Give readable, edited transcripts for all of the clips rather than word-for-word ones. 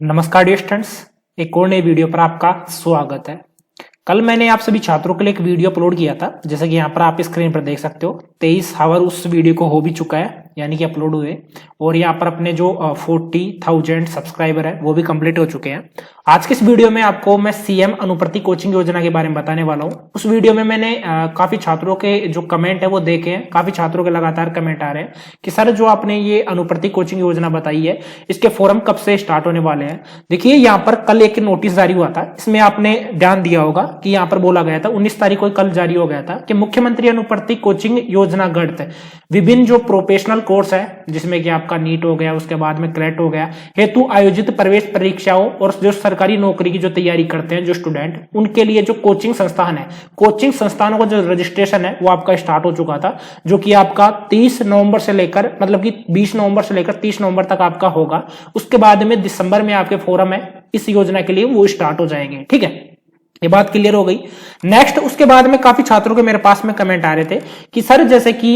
नमस्कार dear students, एक और नई वीडियो पर आपका स्वागत है। कल मैंने आप सभी छात्रों के लिए एक वीडियो अपलोड किया था, जैसे कि यहाँ पर आप स्क्रीन पर देख सकते हो। 23 आवर उस वीडियो को हो भी चुका है, यानी कि अपलोड हुए, और यहाँ पर अपने जो 40,000 सब्सक्राइबर है वो भी कंप्लीट हो चुके हैं। आज के इस वीडियो में आपको मैं सीएम अनुप्रति कोचिंग योजना के बारे में बताने वाला हूँ। उस वीडियो में मैंने काफी छात्रों के जो कमेंट है वो देखे हैं। काफी छात्रों के लगातार कमेंट आ रहे हैं कि सर जो आपने ये अनुप्रति कोचिंग योजना बताई है, इसके फोरम कब से स्टार्ट होने वाले हैं। देखिए, यहाँ पर कल एक नोटिस जारी हुआ था, इसमें आपने ध्यान दिया होगा कि यहाँ पर बोला गया था 19 तारीख को कल जारी हो गया था कि मुख्यमंत्री अनुप्रति कोचिंग योजना गढ़ विभिन्न जो प्रोफेशनल कोर्स है, जिसमें कि आपका नीट हो गया, उसके बाद में क्रेट हो गया, हेतु आयोजित प्रवेश परीक्षाओं और जो सरकारी नौकरी की जो तैयारी करते हैं जो स्टूडेंट, उनके लिए जो कोचिंग संस्थान है, कोचिंग संस्थानों का जो रजिस्ट्रेशन है वो आपका स्टार्ट हो चुका था, जो कि आपका 30 नवंबर से लेकर, मतलब कि 20 नवंबर से लेकर 30 नवंबर तक आपका होगा। उसके बाद में दिसंबर में आपके फोरम है इस योजना के लिए वो स्टार्ट हो जाएंगे। ठीक है, ये बात क्लियर हो गई। नेक्स्ट, उसके बाद में काफी छात्रों के मेरे पास में कमेंट आ रहे थे कि सर जैसे कि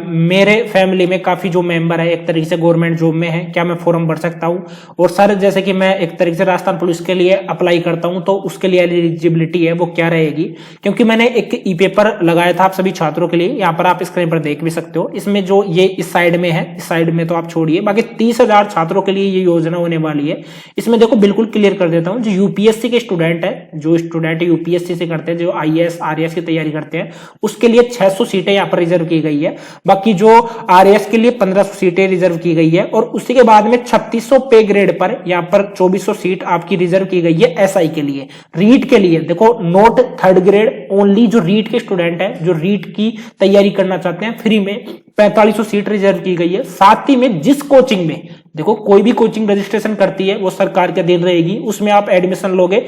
मेरे फैमिली में काफी जो मेंबर है एक तरीके से गवर्नमेंट जॉब में है, क्या मैं फॉर्म भर सकता हूं? और सर जैसे कि मैं एक तरीके से राजस्थान पुलिस के लिए अप्लाई करता हूं, तो उसके लिए एलिजिबिलिटी है वो क्या रहेगी? क्योंकि मैंने एक ई पेपर लगाया था आप सभी छात्रों के लिए, यहाँ पर आप स्क्रीन पर देख भी सकते हो। इसमें जो ये इस साइड में है, इस साइड में तो आप छोड़िए, बाकी 30,000 छात्रों के लिए ये योजना होने वाली है। इसमें देखो बिल्कुल क्लियर कर देता हूँ, जो यूपीएससी के स्टूडेंट है, जो स्टूडेंट यूपीएससी से करते हैं, जो आईएएस आरएएस की तैयारी करते हैं, उसके लिए 600 सीटें यहाँ पर रिजर्व की गई है। बाकी जो आरएएस के लिए 1500 सीटें रिजर्व की गई है, और उसी के बाद में 3600 पे ग्रेड पर यहाँ पर 2400 सीट आपकी रिजर्व की गई है एसआई के लिए। रीट के लिए देखो, नोट थर्ड ग्रेड, ओनली जो रीट के स्टूडेंट है, जो रीट की तैयारी करना चाहते हैं, फ्री में 4500 सीट रिजर्व की गई है। साथ ही में जिस कोचिंग में, देखो कोई भी कोचिंग रजिस्ट्रेशन करती है वो सरकार के अधीन रहेगी, उसमें आप एडमिशन लोगे,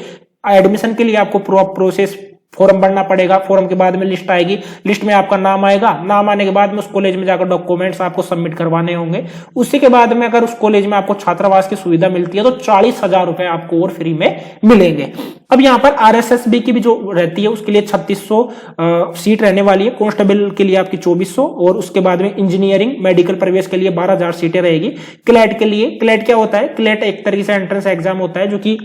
एडमिशन के लिए आपको प्रोसेस फॉर्म भरना पड़ेगा। फॉर्म के बाद में लिस्ट आएगी, लिस्ट में आपका नाम आएगा, नाम आने के बाद में उस कॉलेज में जाकर डॉक्यूमेंट्स आपको सबमिट करवाने होंगे। उसी के बाद में अगर उस कॉलेज में आपको छात्रावास की सुविधा मिलती है तो 40,000 रुपए आपको और फ्री में मिलेंगे। अब यहाँ पर आरएसएसबी की भी जो रहती है उसके लिए 3600 सीट रहने वाली है, कांस्टेबल के लिए आपकी 2400, और उसके बाद में इंजीनियरिंग मेडिकल प्रवेश के लिए 12,000 सीटें रहेगी। क्लेट के लिए, क्लेट क्या होता है? क्लेट एक तरीके से एंट्रेंस एग्जाम होता है, जो कि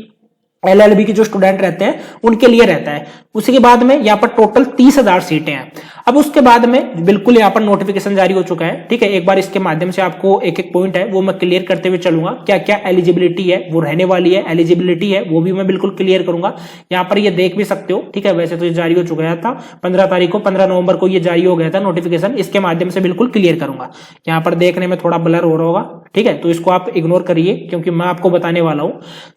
एलएलबी के जो स्टूडेंट रहते हैं उनके लिए रहता है। उसी के बाद में यहाँ पर टोटल 30,000 सीटें हैं। अब उसके बाद में बिल्कुल यहाँ पर नोटिफिकेशन जारी हो चुका है। ठीक है, एक बार इसके माध्यम से आपको एक एक पॉइंट है वो मैं क्लियर करते हुए चलूंगा। क्या क्या एलिजिबिलिटी है वो रहने वाली है, एलिजिबिलिटी है वो भी मैं बिल्कुल क्लियर करूंगा। यहाँ पर ये देख भी सकते हो। ठीक है, वैसे तो ये जारी हो चुका था 15 तारीख को, 15 नवंबर को ये जारी हो गया था नोटिफिकेशन। इसके माध्यम से बिल्कुल क्लियर करूंगा। यहाँ पर देखने में थोड़ा ब्लर हो रहा होगा, ठीक है, तो इसको आप इग्नोर करिए, क्योंकि मैं आपको बताने वाला हूं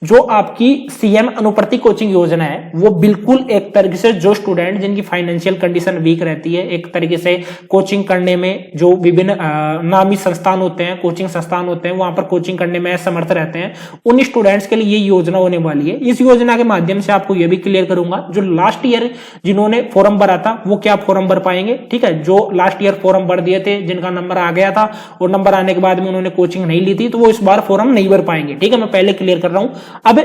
जो आपकी सीएम अनुप्रति कोचिंग योजना है वो बिल्कुल एक तरीके से जो स्टूडेंट जिनकी फाइनेंशियल कंडीशन वीक रहती है, एक तरीके से कोचिंग करने में जो विभिन्न नामी संस्थान होते हैं, कोचिंग संस्थान होते हैं, वहां पर कोचिंग करने में असमर्थ रहते हैं, उन स्टूडेंट्स के लिए ये योजना होने वाली है। इस योजना के माध्यम से आपको यह भी क्लियर करूंगा, जो लास्ट ईयर जिन्होंने फॉर्म भरा था वो क्या फॉर्म भर पाएंगे। ठीक है, जो लास्ट ईयर फॉर्म भर दिए थे, जिनका नंबर आ गया था और नंबर आने के बाद में उन्होंने कोचिंग नहीं ली थी, तो वो इस बार फॉर्म नहीं भर पाएंगे। ठीक है, मैं पहले क्लियर कर रहा हूं। अब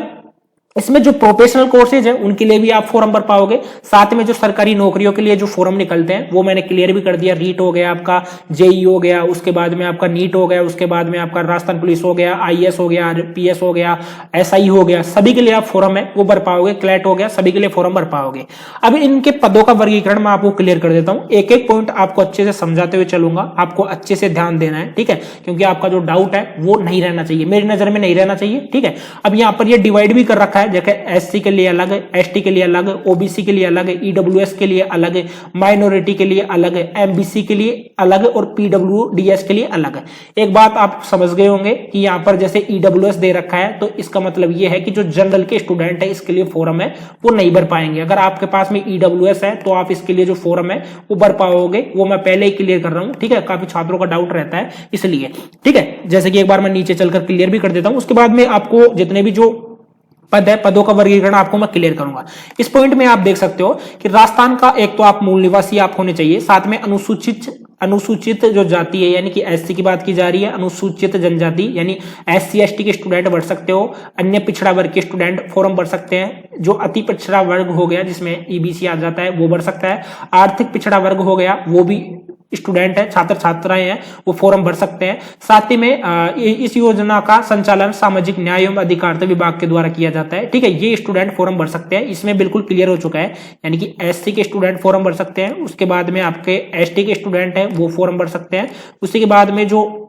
इसमें जो प्रोफेशनल कोर्सेज है उनके लिए भी आप फॉर्म भर पाओगे। साथ में जो सरकारी नौकरियों के लिए जो फॉर्म निकलते हैं वो मैंने क्लियर भी कर दिया। रीट हो गया आपका, जेई हो गया, उसके बाद में आपका नीट हो गया, उसके बाद में आपका राजस्थान पुलिस हो गया, आईएएस हो गया, पीएस हो गया, एसआई हो गया, सभी के लिए आप फॉर्म है वो भर पाओगे। क्लैट हो गया, सभी के लिए फॉर्म भर पाओगे। अब इनके पदों का वर्गीकरण मैं आपको क्लियर कर देता हूं। एक एक पॉइंट आपको अच्छे से समझाते हुए चलूंगा, आपको अच्छे से ध्यान देना है। ठीक है, क्योंकि आपका जो डाउट है वो नहीं रहना चाहिए, मेरी नजर में नहीं रहना चाहिए। ठीक है, अब यहाँ पर ये डिवाइड भी कर रखा है, जैसे एससी के लिए अलग है, एसटी के लिए अलग है, ओबीसी के लिए अलग है, ईडब्ल्यूएस के लिए अलग है, माइनॉरिटी के लिए अलग है, एमबीसी के लिए अलग है, और पीडब्ल्यूडीएस के लिए अलग है। एक बात आप समझ गए होंगे कि यहाँ पर जैसे ईडब्ल्यूएस दे रखा है, तो इसका मतलब ये है कि जो जनरल के स्टूडेंट है इसके लिए फॉर्म है वो नहीं भर पाएंगे। अगर आपके पास में ईडब्ल्यूएस है तो आप इसके लिए जो फॉर्म है वो भर पाओगे, वो मैं पहले ही क्लियर कर रहा हूं। ठीक है, काफी छात्रों का डाउट रहता है इसलिए। ठीक है, जैसे कि एक बार मैं नीचे चलकर क्लियर भी कर देता हूं। उसके बाद में आपको जितने भी जो पद है, पदों का वर्गीकरण आपको मैं क्लियर करूंगा। इस पॉइंट में आप देख सकते हो कि राजस्थान का एक तो आप मूल निवासी आप होने चाहिए, साथ में अनुसूचित जो जाति है, यानी कि एससी की बात की जा रही है, अनुसूचित जनजाति यानी एससी एसटी के स्टूडेंट भर सकते हो। अन्य पिछड़ा वर्ग के स्टूडेंट फॉर्म भर सकते हैं। जो अति पिछड़ा वर्ग हो गया जिसमें ईबीसी आ जाता है वो भर सकता है। आर्थिक पिछड़ा वर्ग हो गया वो भी स्टूडेंट है, छात्र छात्राएं हैं, वो फॉर्म भर सकते हैं। साथ ही में इस योजना का संचालन सामाजिक न्याय एवं अधिकारिता विभाग के द्वारा किया जाता है। ठीक है, ये स्टूडेंट फॉर्म भर सकते हैं, इसमें बिल्कुल क्लियर हो चुका है। यानी कि एससी के स्टूडेंट फॉर्म भर सकते हैं, उसके बाद में आपके एसटी के स्टूडेंट है वो फॉर्म भर सकते हैं, उसी के बाद में जो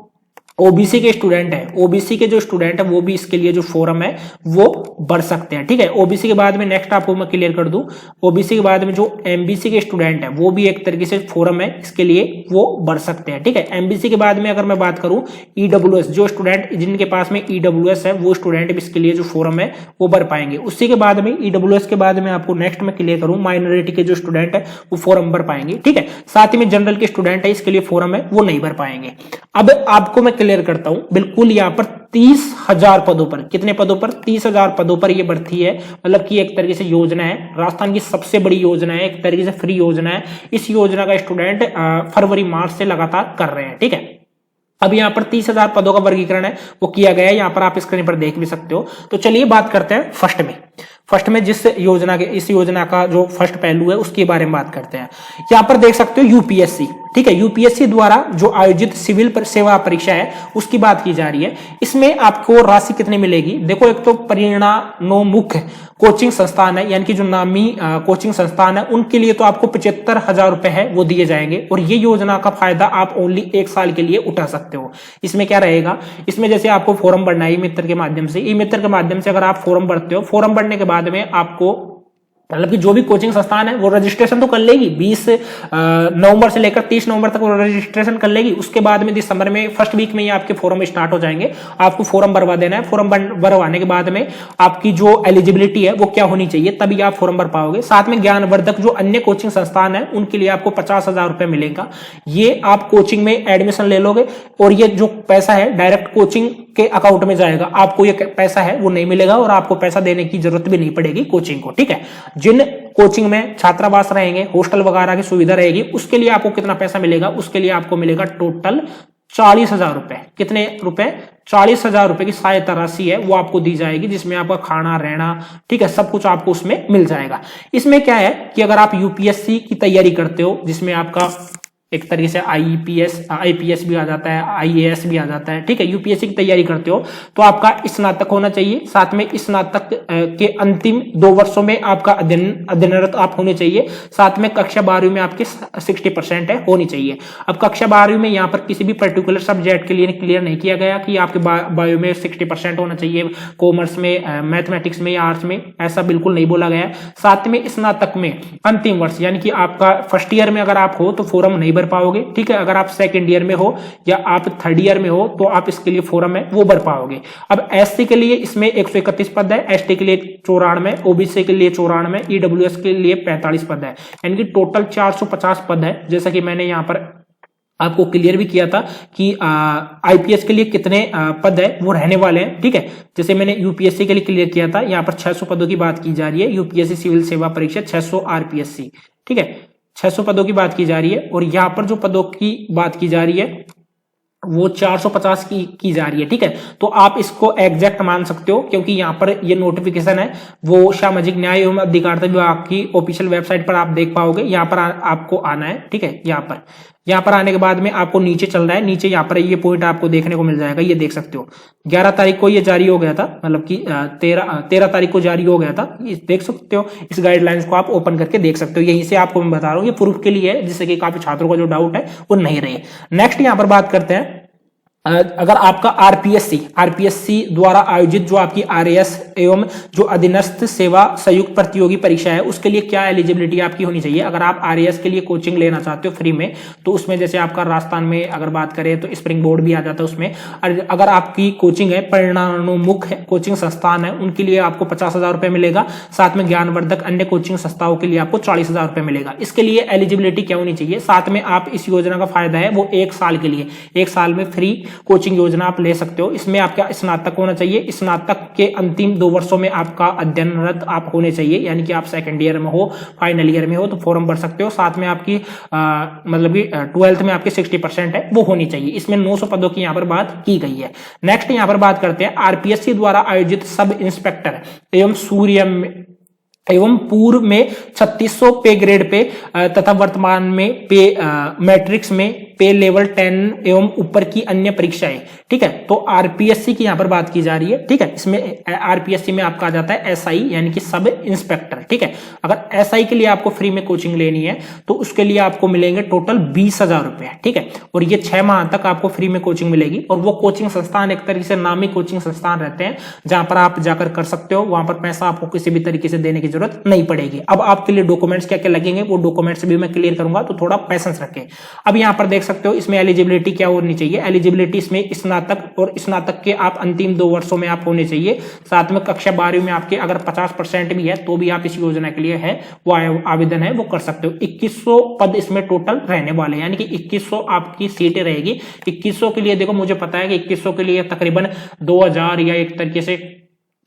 ओबीसी के स्टूडेंट है, ओबीसी के जो स्टूडेंट है वो भी इसके लिए जो फॉर्म है वो भर सकते हैं। ठीक है, ओबीसी के बाद में नेक्स्ट आपको मैं क्लियर कर दूं, ओबीसी के बाद में जो एमबीसी के स्टूडेंट है वो भी एक तरीके से फॉर्म है, इसके लिए वो भर सकते हैं। ठीक है, एमबीसी के बाद में अगर मैं बात करूं ईडब्ल्यूएस, जो स्टूडेंट जिनके पास में ईडब्ल्यूएस है वो स्टूडेंट भी इसके लिए जो फॉर्म है वो भर पाएंगे। उसी के बाद में ईडब्ल्यूएस के बाद में आपको नेक्स्ट में क्लियर करूं, माइनॉरिटी के जो स्टूडेंट है वो फॉर्म भर पाएंगे। ठीक है, साथ ही में जनरल के स्टूडेंट है, इसके लिए फॉर्म है वो नहीं भर पाएंगे। अब आपको मैं क्लियर करता हूं, बिल्कुल यहां पर 30,000 पदों पर, कितने पदों पर? 30,000 पदों पर यह भर्ती है। मतलब कि एक तरीके से योजना है, राजस्थान की सबसे बड़ी योजना है, एक तरीके से फ्री योजना है। इस योजना का स्टूडेंट फरवरी मार्च से लगातार कर रहे हैं। ठीक है, अब यहाँ पर 30,000 पदों का वर्गीकरण है वो किया गया है, यहाँ पर आप स्क्रीन पर देख भी सकते हो। तो चलिए बात करते हैं फर्स्ट में जिस योजना के, इस योजना का जो फर्स्ट पहलू है उसके बारे में बात करते हैं। यहाँ पर देख सकते हो यूपीएससी, ठीक है, यूपीएससी द्वारा जो आयोजित सिविल सेवा परीक्षा है उसकी बात की जा रही है। इसमें आपको राशि कितनी मिलेगी? देखो, एक तो परिणामोन्मुख कोचिंग संस्थान है, यानी कि जो नामी कोचिंग संस्थान है उनके लिए तो आपको 75,000 रुपए है वो दिए जाएंगे, और ये योजना का फायदा आप ओनली 1 साल के लिए उठा सकते हो। इसमें क्या रहेगा, इसमें जैसे आपको फॉर्म भरना है ई मित्र के माध्यम से, ई मित्र के माध्यम से अगर आप फॉर्म भरते हो, फॉर्म भरने के बाद में आपको मतलब कि जो भी कोचिंग संस्थान है वो रजिस्ट्रेशन तो कर लेगी, 20 नवंबर से लेकर 30 नवंबर तक वो रजिस्ट्रेशन कर लेगी। उसके बाद में दिसंबर में फर्स्ट वीक में ही आपके फॉर्म स्टार्ट हो जाएंगे, आपको फॉर्म भरवा देना है। फॉर्म भरवाने के बाद में आपकी जो एलिजिबिलिटी है वो क्या होनी चाहिए, तभी आप फॉर्म भर पाओगे। साथ में ज्ञानवर्धक जो अन्य कोचिंग संस्थान है उनके लिए आपको 50,000 रुपए मिलेगा। ये आप कोचिंग में एडमिशन ले लोगे और ये जो पैसा है डायरेक्ट कोचिंग के अकाउंट में जाएगा, आपको ये पैसा है वो नहीं मिलेगा और आपको पैसा देने की जरूरत भी नहीं पड़ेगी कोचिंग को। ठीक है, जिन कोचिंग में छात्रावास रहेंगे, हॉस्टल वगैरह की सुविधा रहेगी, उसके लिए आपको कितना पैसा मिलेगा? उसके लिए आपको मिलेगा टोटल 40,000 रुपए। कितने रुपए? 40,000 रुपए की सहायता राशि है वो आपको दी जाएगी, जिसमें आपका खाना रहना, ठीक है, सब कुछ आपको उसमें मिल जाएगा। इसमें क्या है कि अगर आप यूपीएससी की तैयारी करते हो, जिसमें आपका एक तरीके से आईपीएस भी आ जाता है, आईएएस भी आ जाता है, ठीक है, यूपीएससी की तैयारी करते हो तो आपका स्नातक होना चाहिए। साथ में स्नातक के अंतिम 2 वर्षों में आपका अध्ययनरत आप होने चाहिए। साथ में कक्षा 12वीं में आपके 60% है होनी चाहिए। अब कक्षा 12वीं में यहाँ पर किसी भी पर्टिकुलर सब्जेक्ट के लिए क्लियर नहीं किया गया कि आपके बायो में 60% होना चाहिए, कॉमर्स में, मैथमेटिक्स में या आर्ट्स में, ऐसा बिल्कुल नहीं बोला गया है। साथ में स्नातक में अंतिम वर्ष यानी कि आपका फर्स्ट ईयर में अगर आप हो तो फॉर्म नहीं भर पाओगे। ठीक है, अगर आप सेकंड ईयर में हो या आप थर्ड ईयर में हो तो आप इसके लिए फॉर्म है वो भर पाओगे। अब एससी के लिए इसमें 131 पद है, एसटी के लिए 94, ओबीसी के लिए 94, ईडब्ल्यूएस के लिए 45 पद है, यानी कि टोटल 450 पद है। जैसा कि मैंने यहां पर आपको क्लियर भी किया था कि आईपीएस के लिए कितने पद है वो रहने वाले हैं। ठीक है, जैसे मैंने यूपीएससी के लिए क्लियर किया था, यहाँ पर 600 पदों की बात की जा रही है। यूपीएससी सिविल सेवा परीक्षा 600 आरपीएससी, ठीक है, 600 पदों की बात की जा रही है। और यहां पर जो पदों की बात की जा रही है वो 450 की जा रही है। ठीक है, तो आप इसको एग्जैक्ट मान सकते हो, क्योंकि यहाँ पर ये नोटिफिकेशन है वो सामाजिक न्याय एवं अधिकारिता विभाग की ऑफिशियल वेबसाइट पर आप देख पाओगे। यहाँ पर आपको आना है। ठीक है, यहाँ पर आने के बाद में आपको नीचे चल रहा है, नीचे यहाँ पर ये पॉइंट आपको देखने को मिल जाएगा, ये देख सकते हो 11 तारीख को ये जारी हो गया था, मतलब कि 13 तारीख को जारी हो गया था। देख सकते हो, इस गाइडलाइंस को आप ओपन करके देख सकते हो। यहीं से आपको मैं बता रहा हूँ, ये प्रूफ के लिए है, जिससे कि काफी छात्रों का जो डाउट है वो नहीं रहे। नेक्स्ट यहाँ पर बात करते हैं, अगर आपका आरपीएससी द्वारा आयोजित जो आपकी आरएएस एवं जो अधीनस्थ सेवा संयुक्त प्रतियोगी परीक्षा है उसके लिए क्या एलिजिबिलिटी आपकी होनी चाहिए। अगर आप आरएएस के लिए कोचिंग लेना चाहते हो फ्री में, तो उसमें जैसे आपका राजस्थान में अगर बात करें तो स्प्रिंग बोर्ड भी आ जाता है उसमें। अगर आपकी कोचिंग है परिणामोन्मुख कोचिंग संस्थान है, उनके लिए आपको 50,000 रुपए मिलेगा। साथ में ज्ञानवर्धक अन्य कोचिंग संस्थाओं के लिए आपको 40,000 रुपए मिलेगा। इसके लिए एलिजिबिलिटी क्या होनी चाहिए? साथ में आप इस योजना का फायदा है वो 1 साल के लिए, 1 साल में फ्री कोचिंग योजना आप ले सकते हो। इसमें आपका स्नातक होना चाहिए, स्नातक के अंतिम 2 वर्षों में आपका अध्ययनरत आप होने चाहिए, यानी कि आप सेकंड ईयर में हो, फाइनल ईयर में हो तो फॉर्म भर सकते हो। साथ में आपकी मतलब कि 12th में आपकी 60% है वो होनी चाहिए। इसमें 900 पदों की यहाँ पर बात की गई है। नेक्स्ट यहाँ पर बात करते हैं, आरपीएससी द्वारा आयोजित सब इंस्पेक्टर एवं एवं पूर्व में 3600 पे ग्रेड पे तथा वर्तमान में पे मैट्रिक्स में पे लेवल 10 एवं ऊपर की अन्य परीक्षाएं। ठीक है, तो आरपीएससी की यहां पर बात की जा रही है। ठीक है, इसमें आरपीएससी में आपका आ जाता है एसआई यानी कि सब इंस्पेक्टर। ठीक है, अगर एसआई के लिए आपको फ्री में कोचिंग लेनी है तो उसके लिए आपको मिलेंगे टोटल 20,000 रुपए। ठीक है, और ये 6 माह तक आपको फ्री में कोचिंग मिलेगी। और वो कोचिंग संस्थान एक तरीके से नामी कोचिंग संस्थान रहते हैं जहां पर आप जाकर कर सकते हो, वहां पर पैसा आपको किसी भी तरीके से देने की जरूरत नहीं पड़ेगी। अब आपके लिए डॉक्यूमेंट्स क्या क्या लगेंगे वो डॉक्यूमेंट्स भी मैं क्लियर करूंगा, तो थोड़ा पेशेंस रखें। अब यहां पर देख सकते हो इसमें एलिजिबिलिटी क्या होनी चाहिए। एलिजिबिलिटी इसमें स्नातक और स्नातक के आप अंतिम 2 वर्षों में आप होने चाहिए। साथ में कक्षा 12वीं में आपके अगर 50% भी है तो भी आप इस योजना के लिए है वो आवेदन है वो कर सकते हो। 2100 पद इसमें टोटल रहने वाले, यानी कि 2100 आपकी सीटें रहेगी। 2100 के लिए देखो, मुझे पता है कि 2100 के लिए तकरीबन 2000 या एक तरीके से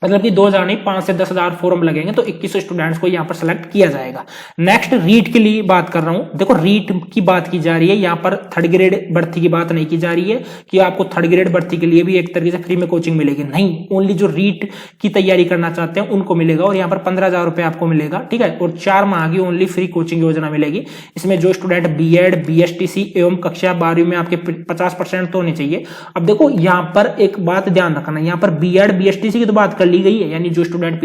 मतलब कि 2000 नहीं 5 से 10,000 फॉर्म लगेंगे, तो 2100 स्टूडेंट्स को यहाँ पर सेलेक्ट किया जाएगा। नेक्स्ट रीट के लिए बात कर रहा हूं। देखो रीट की बात की जा रही है, यहाँ पर थर्ड ग्रेड भर्ती की बात नहीं की जा रही है कि आपको थर्ड ग्रेड भर्ती के लिए भी एक तरीके से फ्री में कोचिंग मिलेगी। नहीं, ओनली जो रीट की तैयारी करना चाहते हैं उनको मिलेगा और यहाँ पर 15,000 रुपए आपको मिलेगा। ठीक है, और 4 माह की ओनली फ्री कोचिंग योजना मिलेगी। इसमें जो स्टूडेंट बीएड बीएसटीसी एवं कक्षा 12वीं में आपके 50% तो होने चाहिए। अब देखो यहाँ पर एक बात ध्यान रखना, यहाँ पर बीएड बीएसटीसी की तो बात कर ली गई है, यानी जो स्टूडेंट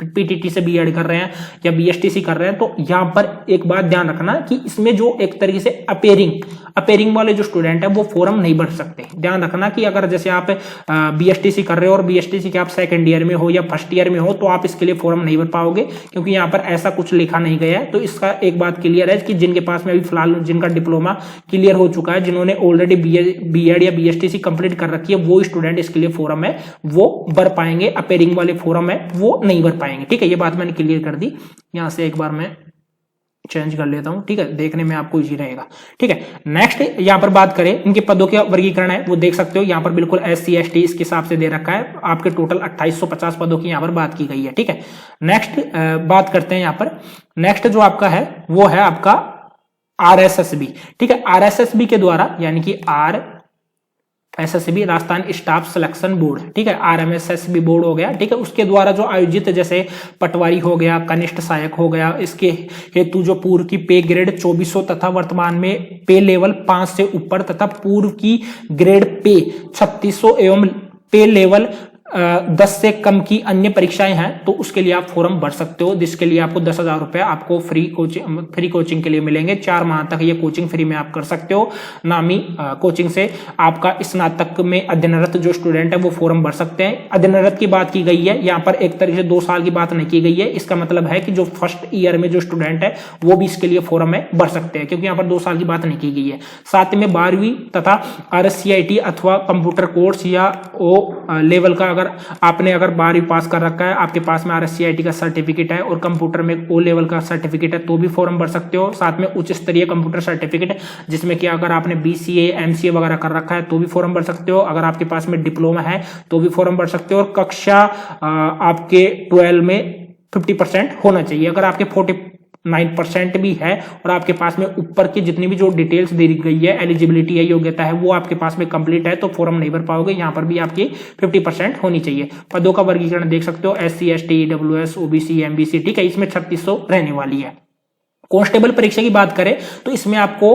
पीटीटी से बीएड कर रहे हैं या बीएसटीसी कर रहे हैं, तो यहां पर एक बात ध्यान रखना कि इसमें जो एक तरीके से अपेयरिंग वाले जो स्टूडेंट है वो फॉर्म नहीं भर सकते। ध्यान रखना कि अगर जैसे आप बीएसटीसी कर रहे हो और बीएसटीसी के आप सेकंड ईयर में हो या फर्स्ट ईयर में हो तो आप इसके लिए फॉर्म नहीं भर पाओगे, क्योंकि यहाँ पर ऐसा कुछ लिखा नहीं गया है। तो इसका एक बात क्लियर है कि जिनके पास में अभी फिलहाल जिनका डिप्लोमा क्लियर हो चुका है, जिन्होंने ऑलरेडी बीएड या बीएसटीसी कंप्लीट कर रखी है, वो स्टूडेंट इसके लिए फॉर्म है वो भर पाएंगे। अपेयरिंग वाले फॉर्म है वो नहीं भर पाएंगे। ठीक है, ये बात मैंने क्लियर कर दी। यहां से एक बार मैं चेंज कर लेता हूं। ठीक है, देखने में आपको इजी रहेगा। ठीक है, नेक्स्ट यहां पर बात करें इनके पदों के वर्गीकरण है वो देख सकते हो। यहां पर बिल्कुल SC ST इसके हिसाब से दे रखा है। आपके टोटल 2850 पदों की यहां पर बात की गई है। ठीक है, नेक्स्ट बात करते हैं यहां पर। नेक्स्ट जो आपका है वो है आपका RSSB। ठीक है, RSSB के द्वारा यानी कि RSSB Rajasthan staff selection board, ठीक है, RMSSB बोर्ड हो गया। ठीक है, उसके द्वारा जो आयोजित जैसे पटवारी हो गया, कनिष्ठ सहायक हो गया, इसके हेतु जो पूर्व की पे ग्रेड 2400 तथा वर्तमान में पे लेवल 5 से ऊपर तथा पूर्व की ग्रेड पे 3600 एवं पे लेवल 10 से कम की अन्य परीक्षाएं हैं तो उसके लिए आप फॉर्म भर सकते हो, जिसके लिए आपको 10,000 रुपए आपको फ्री कोचिंग के लिए मिलेंगे। 4 माह तक ये कोचिंग फ्री में आप कर सकते हो। नामी कोचिंग से आपका स्नातक में अध्ययनरत जो स्टूडेंट है वो फॉर्म भर सकते हैं। अध्ययनरत की बात की गई है, यहाँ पर एक तरीके से 2 साल की बात नहीं की गई है। इसका मतलब है कि जो फर्स्ट ईयर में जो स्टूडेंट है वो भी इसके लिए फॉर्म में भर सकते हैं, क्योंकि यहाँ पर 2 साल की बात नहीं की गई है। साथ में 12वीं तथा RSCIT अथवा कंप्यूटर कोर्स या ओ लेवल का आपने अगर 12वीं पास कर रखा है, आपके पास में RSCIT का सर्टिफिकेट है और कंप्यूटर में ओ लेवल का सर्टिफिकेट है तो भी फॉर्म भर सकते हो। साथ में उच्च स्तरीय कंप्यूटर सर्टिफिकेट जिसमें कि अगर आपने BCA MCA वगैरह कर रखा है तो भी फॉर्म भर सकते हो। अगर आपके पास में डिप्लोमा है तो भी फॉर्म भर सकते हो। और कक्षा आपके 12 में 50% होना चाहिए। अगर आपके 49% भी है और आपके पास में ऊपर की जितनी भी जो डिटेल्स दी गई है, एलिजिबिलिटी है, योग्यता है, वो आपके पास में कंप्लीट है तो फॉर्म नहीं भर पाओगे। यहाँ पर भी आपकी 50% होनी चाहिए। पदों का वर्गीकरण देख सकते हो, SC ST EWS OBC MBC। ठीक है, इसमें 3600 रहने वाली है। कांस्टेबल परीक्षा की बात करें तो इसमें आपको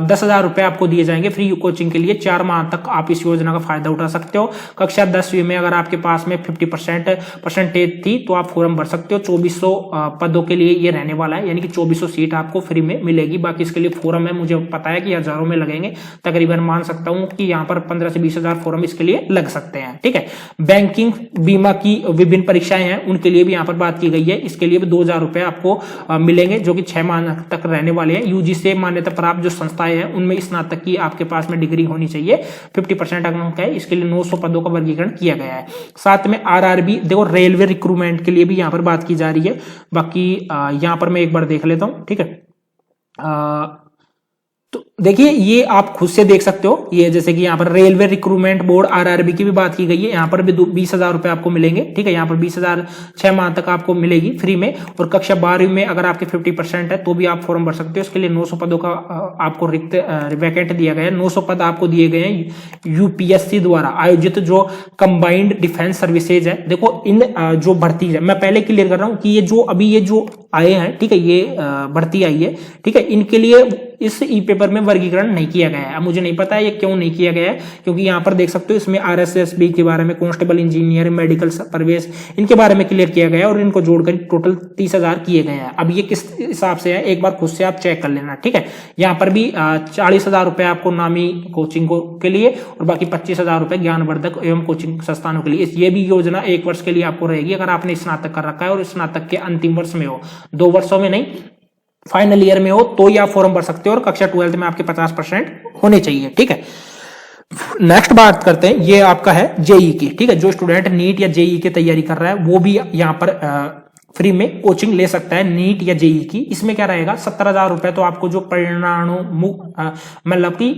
10,000 रुपए आपको दिए जाएंगे फ्री कोचिंग के लिए। 4 माह तक आप इस योजना का फायदा उठा सकते हो। कक्षा 10वीं में अगर आपके पास में 50% परसेंटेज थी तो आप फॉर्म भर सकते हो। 2400 पदों के लिए ये रहने वाला है, यानी कि 2400 सीट आपको फ्री में मिलेगी। बाकी इसके लिए फॉर्म है, मुझे पता है कि हजारों में लगेंगे, तकरीबन मान सकता हूं कि यहाँ पर 15 से 20,000 फॉर्म इसके लिए लग सकते हैं। ठीक है, बैंकिंग बीमा की विभिन्न परीक्षाएं हैं उनके लिए भी यहाँ पर बात की गई है। इसके लिए भी 2,000 रुपए आपको मिलेंगे जो कि 6 माह तक रहने वाले हैं। UGC से मान्यता प्राप्त जो संस्थाएं हैं उनमें स्नातक की आपके पास में डिग्री होनी चाहिए। 50% अंक है। इसके लिए 900 पदों का वर्गीकरण किया गया है। साथ में RRB देखो रेलवे रिक्रूटमेंट के लिए भी यहाँ पर बात की जा रही है। बाकी यहाँ पर मैं एक बार देख लेता हूँ। ठीक है, तो देखिए ये आप खुद से देख सकते हो, ये जैसे कि यहाँ पर रेलवे रिक्रूटमेंट बोर्ड आरआरबी की भी बात की गई है, यहाँ पर भी 20,000 रुपए आपको मिलेंगे। ठीक है, यहाँ पर 20,000 6 माह तक आपको मिलेगी फ्री में। और कक्षा 12वीं में अगर आपके 50% है तो भी आप फॉर्म भर सकते हो। इसके लिए 900 पदों का आपको रिक्त वैकेंट दिया गया है। 900 पद आपको दिए गए हैं यूपीएससी द्वारा आयोजित जो कंबाइंड डिफेंस सर्विसेज है। देखो इन जो भर्ती है, मैं पहले क्लियर कर रहा हूँ कि ये जो अभी ये जो आए हैं, ठीक है, ये भर्ती आई है, ठीक है, इनके लिए इस ई पेपर में वर्गीकरण नहीं किया गया है। अब मुझे नहीं पता है ये क्यों नहीं किया गया है, क्योंकि यहाँ पर देख सकते हो इसमें आरएसएसबी के बारे में, कांस्टेबल, इंजीनियर, मेडिकल, प्रवेश, इनके बारे में क्लियर किया गया है और इनको जोड़कर टोटल 30,000 किए गए हैं। अब ये किस हिसाब से है एक बार खुद से आप चेक कर लेना। ठीक है, यहाँ पर भी 40,000 रुपए आपको नामी कोचिंग के लिए और बाकी 25,000 रुपए ज्ञानवर्धक एवं कोचिंग संस्थानों के लिए। ये भी योजना 1 वर्ष के लिए आपको रहेगी अगर आपने स्नातक कर रखा है और स्नातक के अंतिम वर्ष में हो, 2 वर्षों में नहीं, फाइनल ईयर में हो तो ही आप फॉर्म भर सकते हो। और कक्षा 12th में आपके 50% होने चाहिए। ठीक है, नेक्स्ट बात करते हैं, ये आपका है जेई की। ठीक है, जो स्टूडेंट नीट या जेई की तैयारी कर रहा है वो भी यहाँ पर फ्री में कोचिंग ले सकता है नीट या जेई की। इसमें क्या रहेगा, 17,000 रुपए तो आपको जो मतलब की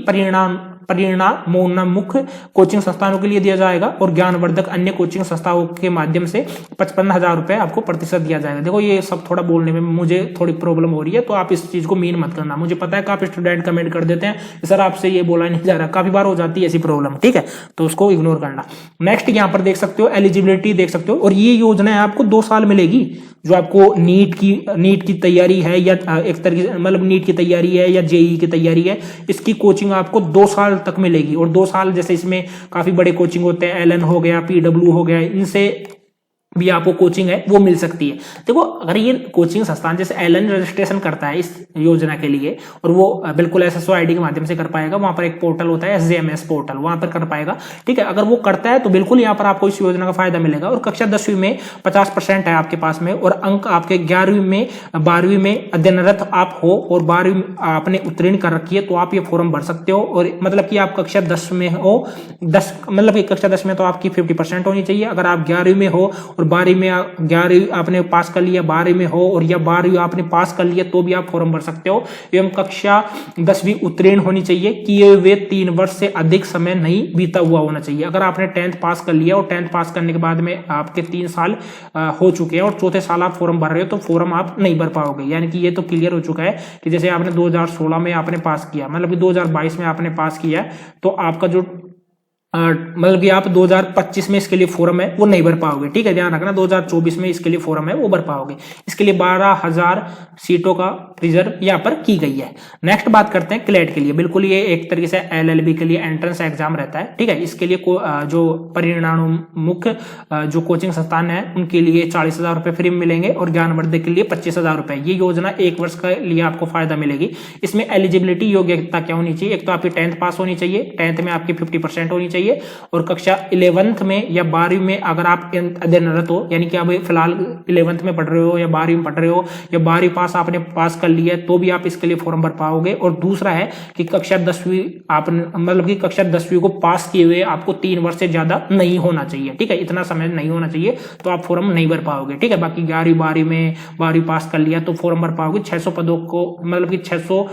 परिणामोन्मुख कोचिंग संस्थानों के लिए दिया जाएगा और ज्ञानवर्धक अन्य कोचिंग संस्थाओं के माध्यम से 55,000 रुपए आपको प्रतिशत दिया जाएगा। देखो ये सब थोड़ा बोलने में मुझे थोड़ी प्रॉब्लम हो रही है, तो आप इस चीज को मीन मत करना। मुझे पता है काफी स्टूडेंट कमेंट कर देते हैं सर आपसे ये बोला नहीं जा रहा, काफी बार हो जाती है ऐसी प्रॉब्लम। ठीक है, तो उसको इग्नोर करना। नेक्स्ट यहाँ पर देख सकते हो एलिजिबिलिटी देख सकते हो, और ये योजना है आपको 2 साल मिलेगी। जो आपको नीट की तैयारी है या एक तरीके से मतलब नीट की तैयारी है या जेई की तैयारी है, इसकी कोचिंग आपको 2 साल तक मिलेगी। और 2 साल जैसे इसमें काफी बड़े कोचिंग होते हैं, एलन हो गया, पीडब्ल्यू हो गया, इनसे भी आपको कोचिंग है वो मिल सकती है। देखो अगर ये कोचिंग संस्थान जैसे एलन रजिस्ट्रेशन करता है इस योजना के लिए, और वो बिल्कुल एसएसओ आईडी के माध्यम से कर पाएगा, वहां पर एक पोर्टल होता है एसजेएमएस पोर्टल, वहां पर कर पाएगा। ठीक है, अगर वो करता है तो बिल्कुल यहाँ पर आपको इस योजना का फायदा मिलेगा। और कक्षा 10वीं में 50% है आपके पास में, और अंक आपके 11वीं में 12वीं में अध्ययनरत आप हो और 12वीं आपने उत्तीर्ण कर रखी है तो आप ये फॉर्म भर सकते हो। और मतलब कि आप कक्षा 10 में हो, 10 मतलब कि कक्षा 10 में तो आपकी 50% होनी चाहिए। अगर आप 11वीं में हो और 12वीं में 11वीं आपने पास कर लिया, 12वीं में हो और या 12वीं आपने पास कर लिया तो भी आप फॉर्म भर सकते हो। एवं कक्षा 10वीं उत्तीर्ण होनी चाहिए, किए हुए 3 वर्ष से अधिक समय नहीं बीता हुआ होना चाहिए। अगर आपने 10th पास कर लिया और 10th पास करने के बाद में आपके 3 साल हो चुके हैं और चौथे साल आप फॉर्म भर रहे हो तो फॉर्म आप नहीं भर पाओगे। यानी कि ये तो क्लियर हो चुका है कि जैसे आपने 2016 में आपने पास किया, मतलब कि 2022 में आपने पास किया, तो आपका जो मतलब कि आप 2025 में इसके लिए फॉर्म है वो नहीं भर पाओगे। ठीक है, ध्यान रखना 2024 में इसके लिए फॉर्म है वो भर पाओगे। इसके लिए 12,000 सीटों का रिजर्व यहाँ पर की गई है। नेक्स्ट बात करते हैं क्लेट के लिए। बिल्कुल ये एक तरीके से एलएलबी के लिए एंट्रेंस एग्जाम रहता है। ठीक है, इसके लिए जो परिणामोन्मुख जो कोचिंग संस्थान है उनके लिए 40,000 रुपए फ्री मिलेंगे और ज्ञानवर्धक के लिए 25,000 रुपए। ये योजना 1 वर्ष के लिए आपको फायदा मिलेगी। इसमें एलिजिबिलिटी योग्यता क्या होनी चाहिए, एक तो आपकी 10th पास होनी चाहिए, 10th में आपकी 50% होनी चाहिए, और कक्षा 11th में या 12वीं में अगर आप अध्ययनरत हो, यानी कि आप फिलहाल 11th में पढ़ रहे हो या 12वीं में पढ़ रहे हो या 12वीं पास आपने पास कर लिया तो भी आप इसके लिए फॉर्म भर पाओगे। और दूसरा है कि कक्षा 10वीं आपने मतलब कि कक्षा 10वीं को पास किए हुए आपको 3 वर्ष से ज्यादा नहीं होना चाहिए। ठीक है, इतना समय नहीं होना चाहिए तो आप फॉर्म नहीं भर पाओगे। ठीक है, बाकी 11वीं 12वीं में 12वीं पास कर लिया तो फॉर्म भर पाओगे। 600 पदों को मतलब कि 600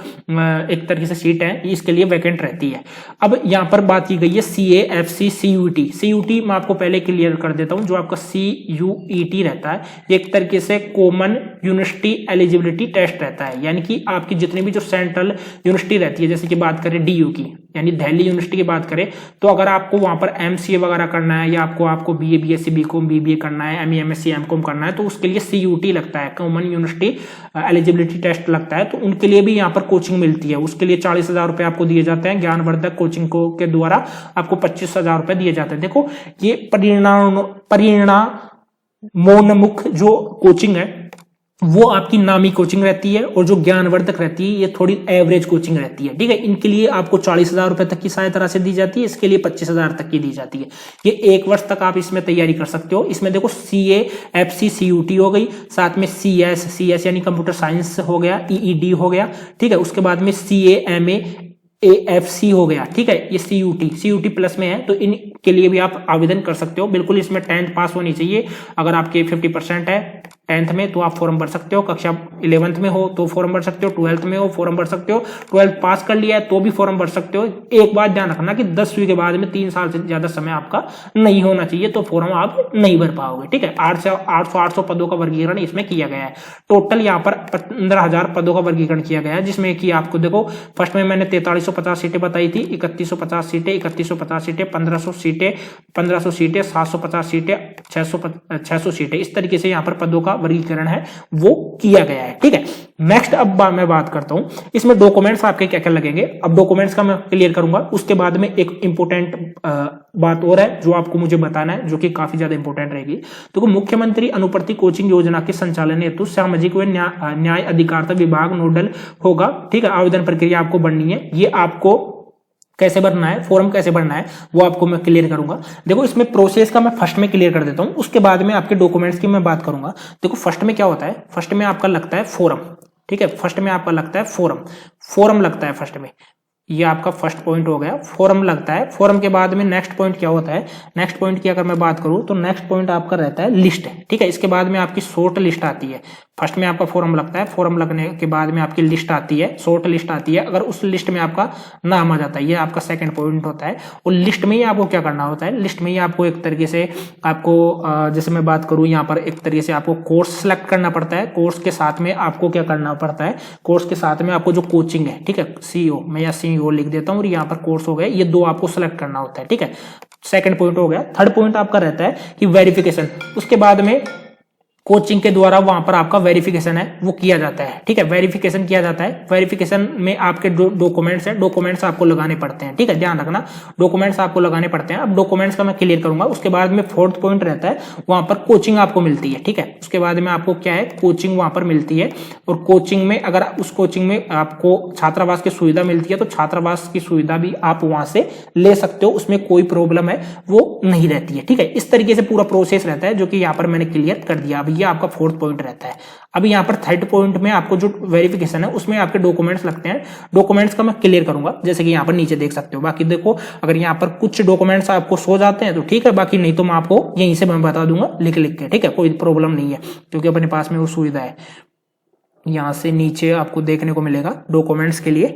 एक तरीके से सीट है इसके लिए वैकेंट रहती है। अब यहाँ पर बात की गई है CAFC CUT मैं आपको पहले क्लियर कर देता हूं। जो आपका CUET रहता है ये एक तरीके से कॉमन यूनिवर्सिटी एलिजिबिलिटी टेस्ट रहता है, यानी कि आपकी जितनी भी जो सेंट्रल यूनिवर्सिटी रहती है, जैसे कि बात करें DU की यानी दिल्ली यूनिवर्सिटी की बात करें, तो अगर आपको वहां पर MCA वगैरह करना है या आपको BA BSc BCom BBA करना है, ME MSc MCom करना है तो उसके लिए CUT लगता है, कॉमन यूनिवर्सिटी एलिजिबिलिटी टेस्ट लगता है। तो उनके लिए भी यहाँ पर कोचिंग मिलती है। उसके लिए 40,000 रुपए आपको दिए जाते हैं। ज्ञानवर्धक कोचिंग के द्वारा आपको 25,000 रुपए दिए जाते हैं। देखो ये परिणामोन्मुख जो कोचिंग है वो आपकी नामी कोचिंग रहती है, और जो ज्ञानवर्धक रहती है ये थोड़ी एवरेज कोचिंग रहती है। ठीक है, इनके लिए आपको 40,000 रुपए तक की सहायता राशि दी जाती है, इसके लिए 25,000 तक की दी जाती है। ये 1 वर्ष तक आप इसमें तैयारी कर सकते हो। इसमें देखो CAFC CUT हो गई, साथ में CS यानी कंप्यूटर साइंस हो गया, EED हो गया। ठीक है, उसके बाद में CAMA AFC हो गया। ठीक है, ये CUT प्लस में है तो इनके लिए भी आप आवेदन कर सकते हो। बिल्कुल इसमें 10th पास होनी चाहिए। अगर आपके 50% है 10th में तो आप फॉर्म भर सकते हो, कक्षा 11th में हो तो फॉर्म भर सकते हो, 12th में हो फॉर्म भर सकते हो, 12th पास कर लिया है तो भी फॉर्म भर सकते हो। एक बात ध्यान रखना कि 10वीं के बाद में 3 साल से ज्यादा समय आपका नहीं होना चाहिए, तो फॉर्म आप नहीं भर पाओगे। ठीक है, 800 पदों का वर्गीकरण इसमें किया गया है। टोटल यहाँ पर 15,000 पदों का वर्गीकरण किया गया है, जिसमें कि आपको देखो फर्स्ट में मैंने 4350 सीटें बताई थी, 3150 सीटें, 3150 सीटें, 1500 सीटें, 1500 सीटें, 750 सीटें, 600 सीटें, इस तरीके से यहाँ पर पदों का वर्गीकरण है वो किया गया है। ठीक है, नेक्स्ट अब मैं बात करता हूं इसमें डॉक्यूमेंट्स आपके क्या क्या लगेंगे। अब डॉक्यूमेंट्स का मैं क्लियर करूंगा, उसके बाद में एक इंपॉर्टेंट बात और है जो आपको मुझे बताना है, जो कि काफी ज्यादा इंपॉर्टेंट रहेगी। तो मुख्यमंत्री अनुप्रति कोचिंग योजना के संचालन हेतु सामाजिक व न्याय अधिकारिता विभाग नोडल होगा। ठीक है, आवेदन प्रक्रिया आपको बढ़नी है, ये आपको कैसे भरना है, फॉर्म कैसे भरना है वो आपको मैं क्लियर करूंगा। देखो इसमें प्रोसेस का मैं फर्स्ट में क्लियर कर देता हूं, उसके बाद में आपके डॉक्यूमेंट्स की मैं बात करूंगा। देखो फर्स्ट में क्या होता है, फर्स्ट में आपका लगता है फॉर्म। ठीक है, फर्स्ट में आपका लगता है फॉर्म लगता है फर्स्ट में, ये आपका फर्स्ट पॉइंट हो गया, फॉर्म लगता है। फॉर्म के बाद में नेक्स्ट पॉइंट क्या होता है, नेक्स्ट पॉइंट की अगर मैं बात करूं तो नेक्स्ट पॉइंट आपका रहता है लिस्ट। ठीक है, इसके बाद में आपकी शॉर्ट लिस्ट आती है। फर्स्ट में आपका फॉर्म लगता है, फॉर्म लगने के बाद में आपकी लिस्ट आती है, शॉर्ट लिस्ट आती है। अगर उस लिस्ट में आपका नाम आ जाता है, ये आपका सेकंड पॉइंट होता है। और लिस्ट में ही आपको क्या करना होता है, लिस्ट में ही आपको एक तरीके से आपको जैसे मैं बात करूं यहाँ पर एक तरीके से आपको कोर्स सेलेक्ट करना पड़ता है। कोर्स के साथ में आपको क्या करना पड़ता है, कोर्स के साथ में आपको जो कोचिंग है, ठीक है, सीईओ, मैं या सीईओ लिख देता हूँ और यहाँ पर कोर्स हो गया, ये दो आपको सेलेक्ट करना होता है। ठीक है, सेकंड पॉइंट हो गया। थर्ड पॉइंट आपका रहता है कि वेरिफिकेशन, उसके बाद में कोचिंग के द्वारा वहां पर आपका वेरिफिकेशन है वो किया जाता है। ठीक है, वेरिफिकेशन किया जाता है। वेरिफिकेशन में आपके जो डॉक्यूमेंट्स हैं, डॉक्यूमेंट्स आपको लगाने पड़ते हैं। ठीक है, ध्यान रखना डॉक्यूमेंट्स आपको लगाने पड़ते हैं। अब डॉक्यूमेंट्स का मैं क्लियर करूंगा, उसके बाद में फोर्थ पॉइंट रहता है, वहां पर कोचिंग आपको मिलती है। ठीक है, उसके बाद में आपको क्या है, कोचिंग वहां पर मिलती है। और कोचिंग में अगर उस कोचिंग में आपको छात्रावास की सुविधा मिलती है तो छात्रावास की सुविधा भी आप वहां से ले सकते हो, उसमें कोई प्रॉब्लम है वो नहीं रहती है। ठीक है, इस तरीके से पूरा प्रोसेस रहता है जो कि यहाँ पर मैंने क्लियर कर दिया। अब ये आपका फोर्थ पॉइंट रहता है। अब यहाँ पर थर्ड पॉइंट में आपको जो वेरिफिकेशन है उसमें आपके डॉक्यूमेंट्स लगते हैं। डॉक्यूमेंट्स का मैं क्लियर करूंगा, जैसे कि यहाँ पर नीचे देख सकते हो। बाकी देखो अगर यहाँ पर कुछ डॉक्यूमेंट्स आपको सो जाते हैं तो ठीक है, बाकी नहीं तो मैं आपको यहीं से मैं बता दूंगा लिख के। ठीक है, कोई प्रॉब्लम नहीं है क्योंकि अपने पास में वो सुविधा है। यहाँ से नीचे आपको देखने को मिलेगा डॉक्यूमेंट्स के लिए।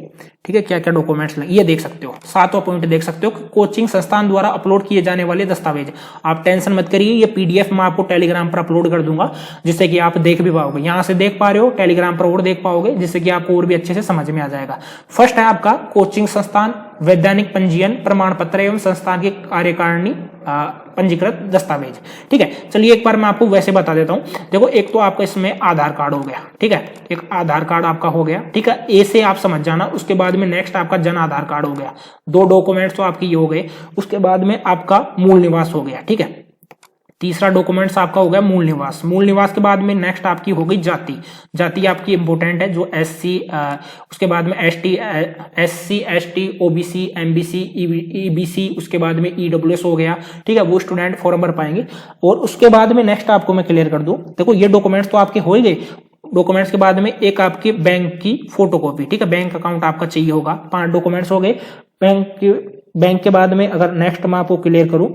ठीक है, क्या क्या डॉक्यूमेंट्स लगे ये देख सकते हो। सातवां पॉइंट देख सकते हो, कोचिंग संस्थान द्वारा अपलोड किए जाने वाले दस्तावेज। आप टेंशन मत करिए, ये पीडीएफ मैं आपको टेलीग्राम पर अपलोड कर दूंगा जिससे कि आप देख भी पाओगे। यहाँ से देख पा रहे हो, टेलीग्राम पर और देख पाओगे जिससे कि आपको और भी अच्छे से समझ में आ जाएगा। फर्स्ट है आपका कोचिंग संस्थान वैधानिक पंजीयन प्रमाण पत्र एवं संस्थान की कार्यकारिणी पंजीकृत दस्तावेज। ठीक है, चलिए एक बार मैं आपको वैसे बता देता हूं। देखो एक तो आपका इसमें आधार कार्ड हो गया। ठीक है, एक आधार कार्ड आपका हो गया। ठीक है, ए से आप समझ जाना। उसके बाद में नेक्स्ट आपका जन आधार कार्ड हो गया। दो डॉक्यूमेंट्स तो आपकी ये हो गए। उसके बाद में आपका मूल निवास हो गया। ठीक है, तीसरा डॉक्यूमेंट्स आपका हो गया मूल निवास। मूल निवास के बाद में नेक्स्ट आपकी हो गई जाति। जाति आपकी इंपोर्टेंट है, जो एससी, उसके बाद में SC, ST, OBC, MBC, EBC, उसके बाद में ईडब्ल्यूएस हो गया। ठीक है, वो स्टूडेंट फॉर्म भर पाएंगे। और उसके बाद में नेक्स्ट आपको मैं क्लियर कर दूं, देखो ये डॉक्यूमेंट्स तो आपके हो ही गए। डॉक्यूमेंट्स के बाद में एक आपके बैंक की फोटोकॉपी। ठीक है, बैंक अकाउंट आपका चाहिए होगा। 5 डॉक्यूमेंट्स हो गए। बैंक के बाद में अगर नेक्स्ट मैं आपको क्लियर करूं,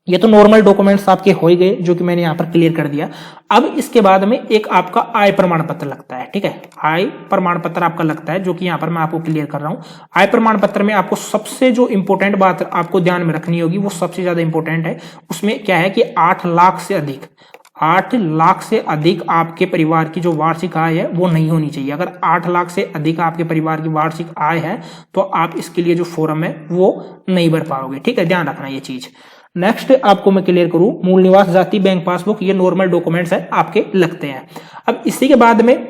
ये तो नॉर्मल डॉक्यूमेंट्स आपके हो ही गए जो कि मैंने यहाँ पर क्लियर कर दिया। अब इसके बाद में एक आपका आय प्रमाण पत्र लगता है। ठीक है, आय प्रमाण पत्र आपका लगता है जो कि यहाँ पर मैं आपको क्लियर कर रहा हूँ। आय प्रमाण पत्र में आपको सबसे जो इंपॉर्टेंट बात आपको ध्यान में रखनी होगी, वो सबसे ज्यादा इंपॉर्टेंट है। उसमें क्या है कि 8 लाख से अधिक 8 लाख से अधिक आपके परिवार की जो वार्षिक आय है वो नहीं होनी चाहिए। अगर 8 लाख से अधिक आपके परिवार की वार्षिक आय है तो आप इसके लिए जो फॉर्म है वो नहीं भर पाओगे। ठीक है, ध्यान रखना ये चीज। नेक्स्ट आपको मैं क्लियर करूं, मूल निवास, जाति, बैंक पासबुक, ये नॉर्मल डॉक्यूमेंट्स है आपके लगते हैं। अब इसी के बाद में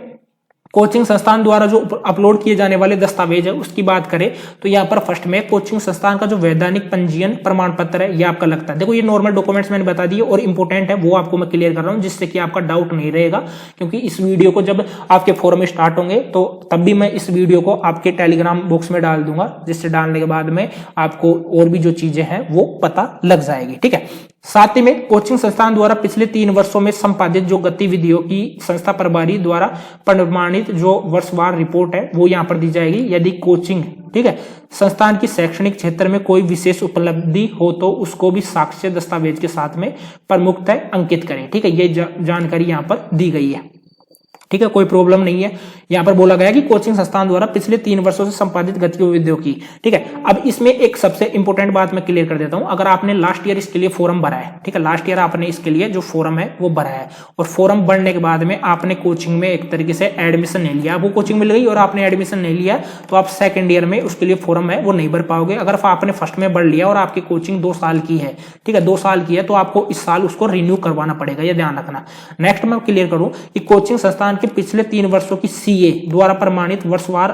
कोचिंग संस्थान द्वारा जो अपलोड किए जाने वाले दस्तावेज है उसकी बात करें तो यहाँ पर फर्स्ट में कोचिंग संस्थान का जो वैधानिक पंजीयन प्रमाण पत्र है ये आपका लगता है। देखो ये नॉर्मल डॉक्यूमेंट्स मैंने बता दिए और इंपॉर्टेंट है वो आपको मैं क्लियर कर रहा हूँ जिससे कि आपका डाउट नहीं रहेगा, क्योंकि इस वीडियो को जब आपके फॉर्म स्टार्ट होंगे तो तब भी मैं इस वीडियो को आपके टेलीग्राम बॉक्स में डाल दूंगा, जिससे डालने के बाद में आपको और भी जो चीजें हैं वो पता लग जाएगी। ठीक है, साथ ही में कोचिंग संस्थान द्वारा पिछले 3 वर्षों में संपादित जो गतिविधियों की संस्था प्रभारी द्वारा प्रमाणित जो वर्षवार रिपोर्ट है वो यहाँ पर दी जाएगी। यदि कोचिंग ठीक है संस्थान की शैक्षणिक क्षेत्र में कोई विशेष उपलब्धि हो तो उसको भी साक्ष्य दस्तावेज के साथ में प्रमुखतः अंकित करें। ठीक है, ये जानकारी यहाँ पर दी गई है। ठीक है, कोई प्रॉब्लम नहीं है। यहाँ पर बोला गया कि कोचिंग संस्थान द्वारा पिछले 3 वर्षों से संपादित गतिविधियों की। ठीक है, अब इसमें एक सबसे इंपॉर्टेंट बात मैं क्लियर कर देता हूं। अगर आपने लास्ट ईयर इसके लिए फॉर्म भरा है, ठीक है, लास्ट ईयर आपने इसके लिए जो फॉर्म है वो भरा है और फॉर्म भरने के बाद में आपने कोचिंग में एक तरीके से एडमिशन नहीं लिया, वो कोचिंग मिल गई और आपने एडमिशन नहीं लिया तो आप सेकेंड ईयर में उसके लिए फॉर्म है वो नहीं भर पाओगे। अगर आपने फर्स्ट में भर लिया और आपकी कोचिंग 2 साल की है, ठीक है, 2 साल की है, तो आपको इस साल उसको रिन्यू करवाना पड़ेगा, ये ध्यान रखना। नेक्स्ट मैं क्लियर करूं कि कोचिंग संस्थान के पिछले 3 वर्षों की सीए द्वारा प्रमाणित वर्षवार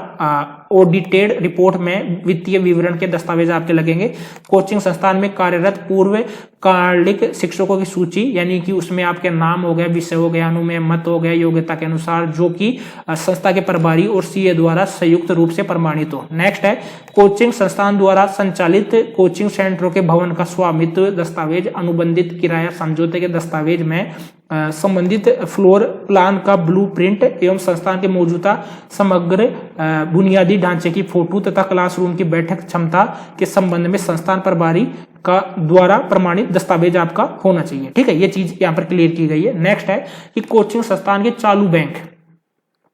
ऑडिटेड रिपोर्ट में वित्तीय विवरण के दस्तावेज आपके लगेंगे। कोचिंग संस्थान में कार्यरत पूर्व कालिक शिक्षकों की सूची, यानी कि उसमें आपके नाम हो गया, विषय हो गया, अनुमेय मत हो गया, योग्यता के अनुसार, जो कि संस्था के प्रभारी और सीए द्वारा संयुक्त रूप से प्रमाणित हो। नेक्स्ट है कोचिंग संस्थान द्वारा संचालित कोचिंग सेंटरों के भवन का स्वामित्व दस्तावेज, अनुबंधित किराया समझौते के दस्तावेज में संबंधित फ्लोर प्लान का ब्लूप्रिंट एवं संस्थान के मौजूदा समग्र बुनियादी ढांचे की फोटो तथा क्लासरूम की बैठक क्षमता के संबंध में संस्थान प्रभारी का द्वारा प्रमाणित दस्तावेज आपका होना चाहिए। ठीक है, ये चीज यहाँ पर क्लियर की गई है। नेक्स्ट है कि कोचिंग संस्थान के चालू बैंक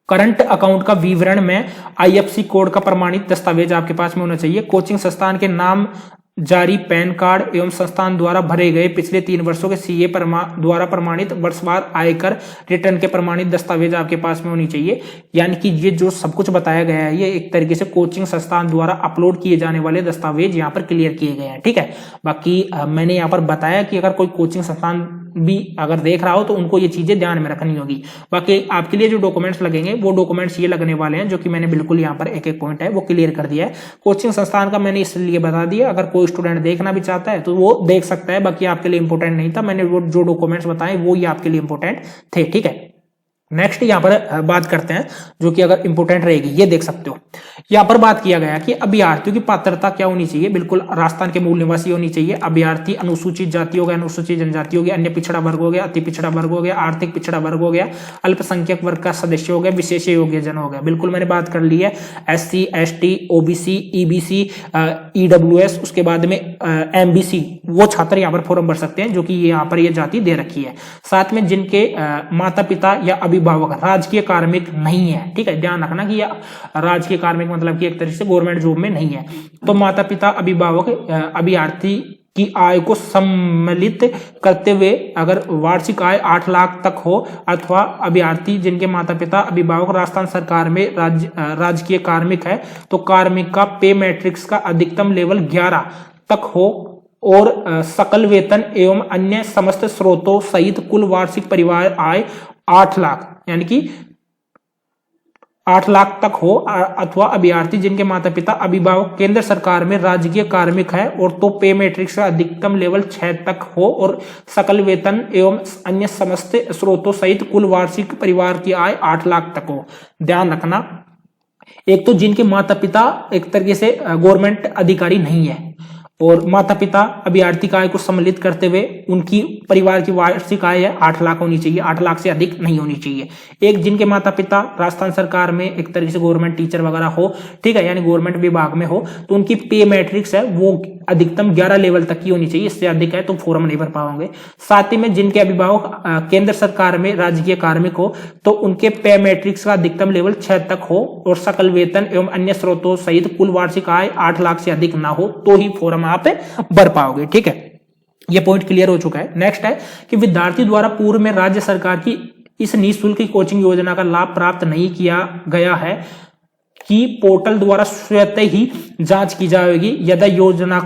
करंट अकाउंट का विवरण में आईएफएससी कोड का प्रमाणित दस्तावेज आपके पास में होना चाहिए। कोचिंग संस्थान के नाम जारी पैन कार्ड एवं संस्थान द्वारा भरे गए पिछले 3 वर्षों के सीए द्वारा प्रमाणित वर्षवार आयकर रिटर्न के प्रमाणित दस्तावेज आपके पास में होनी चाहिए। यानी कि ये जो सब कुछ बताया गया है ये एक तरीके से कोचिंग संस्थान द्वारा अपलोड किए जाने वाले दस्तावेज यहाँ पर क्लियर किए गए हैं। ठीक है, बाकी मैंने यहाँ पर बताया कि अगर कोई कोचिंग संस्थान भी अगर देख रहा हो तो उनको ये चीजें ध्यान में रखनी होगी। बाकी आपके लिए जो डॉक्यूमेंट्स लगेंगे वो डॉक्यूमेंट्स ये लगने वाले हैं जो कि मैंने बिल्कुल यहाँ पर एक पॉइंट है वो क्लियर कर दिया है। कोचिंग संस्थान का मैंने इसलिए बता दिया, अगर कोई स्टूडेंट देखना भी चाहता है तो वो देख सकता है, बाकी आपके लिए इंपॉर्टेंट नहीं था। मैंने वो जो डॉक्यूमेंट्स बताए वो ही आपके लिए इंपॉर्टेंट थे। ठीक है, नेक्स्ट यहाँ पर बात करते हैं जो कि अगर इंपोर्टेंट रहेगी, ये देख सकते हो यहाँ पर बात किया गया कि अभ्यर्थियों की पात्रता क्या होनी चाहिए। बिल्कुल राजस्थान के मूल निवासी होनी चाहिए। अभ्यर्थी अनुसूचित जाति हो गया, अनुसूचित जनजाति हो गया, अन्य पिछड़ा वर्ग हो गया, अति पिछड़ा वर्ग हो गया, आर्थिक पिछड़ा वर्ग हो गया, अल्पसंख्यक वर्ग का सदस्य हो गया, विशेष योग्य जन हो गया। बिल्कुल मैंने बात कर ली है SC ST OBC EBC EWS, उसके बाद में MBC, वो छात्र यहाँ पर फॉर्म भर सकते हैं जो कि यहाँ पर ये जाति दे रखी है। साथ में जिनके माता पिता या अभिभावक राजकीय कार्मिक नहीं है। ठीक है, ध्यान रखना कि राजकीय कार्मिक मतलब कि एक तरीके से गवर्नमेंट जॉब में नहीं है, तो माता पिता अभिभावक अभ्यर्थी की आय को सम्मिलित करते हुए अगर वार्षिक आय 8 लाख तक हो, अथवा अभ्यर्थी जिनके माता पिता अभिभावक राजस्थान सरकार में राजकीय कार्मिक है तो कार्मिक का पे मैट्रिक्स का अधिकतम लेवल 11 तक हो और सकल वेतन एवं अन्य समस्त स्रोतों सहित कुल वार्षिक परिवार आय 8 लाख यानी कि 8 लाख तक हो, अथवा अभ्यर्थी जिनके माता पिता अभिभावक केंद्र सरकार में राजकीय कार्मिक है और तो पे मैट्रिक्स का अधिकतम लेवल 6 तक हो और सकल वेतन एवं अन्य समस्त स्रोतों सहित कुल वार्षिक परिवार की आय 8 लाख तक हो। ध्यान रखना, एक तो जिनके माता पिता एक तरीके से गवर्नमेंट अधिकारी नहीं है और माता पिता अभ्यर्थी का आय को सम्मिलित करते हुए उनकी परिवार की वार्षिक आय 8 लाख होनी चाहिए, 8 लाख से अधिक नहीं होनी चाहिए। एक जिनके माता पिता राजस्थान सरकार में एक तरीके से गवर्नमेंट टीचर वगैरह हो, ठीक है, यानी गवर्नमेंट विभाग में हो, तो उनकी पे मैट्रिक्स है वो अधिकतम 11 लेवल तक की होनी चाहिए, इससे अधिक है तो फॉर्म नहीं भर पाओगे। साथ ही में जिनके अभिभावक केंद्र सरकार में राजकीय कार्मिक हो तो उनके पे मैट्रिक्स का अधिकतम लेवल 6 तक हो और सकल वेतन एवं अन्य स्रोतों सहित कुल वार्षिक आय 8 लाख से अधिक ना हो तो ही फॉर्म आप भर पाओगे। ठीक है, ये पॉइंट क्लियर हो चुका है। नेक्स्ट है कि विद्यार्थी द्वारा पूर्व में राज्य सरकार की इस निःशुल्क कोचिंग योजना का लाभ प्राप्त नहीं किया गया है कि पोर्टल द्वारा स्वतः ही जांच की जाएगी। यदि योजना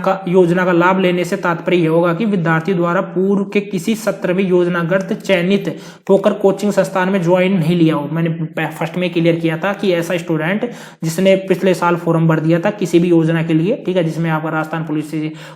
का लाभ लेने से तात्पर्य यह होगा कि विद्यार्थी द्वारा पूर्व के किसी सत्र में योजनागत चयनित होकर कोचिंग संस्थान में ज्वाइन नहीं लिया हो। मैंने फर्स्ट में क्लियर किया था कि ऐसा स्टूडेंट जिसने पिछले साल फॉर्म भर दिया था किसी भी योजना के लिए, ठीक है, जिसमें आपका राजस्थान पुलिस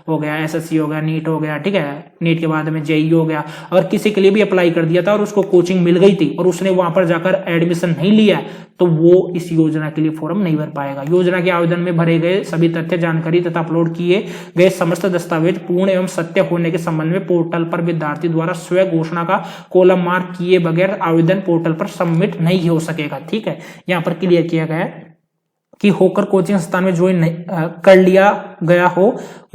हो गया, SSC हो गया, नीट हो गया, ठीक है, नीट के बाद में JEE हो गया, अगर किसी के लिए भी अप्लाई कर दिया था और उसको कोचिंग मिल गई थी और उसने वहां पर जाकर एडमिशन नहीं लिया तो वो इस योजना के लिए फॉर्म फॉर्म नहीं भर पाएगा। योजना के आवेदन में भरे गए सभी तथ्य, जानकारी तथा अपलोड किए गए समस्त दस्तावेज पूर्ण एवं सत्य होने के संबंध में पोर्टल पर विद्यार्थी द्वारा स्वयं घोषणा का कॉलम मार्क किए बगैर आवेदन पोर्टल पर सबमिट नहीं हो सकेगा। ठीक है, यहाँ पर क्लियर किया गया है कि होकर कोचिंग संस्थान में ज्वाइन कर लिया गया हो,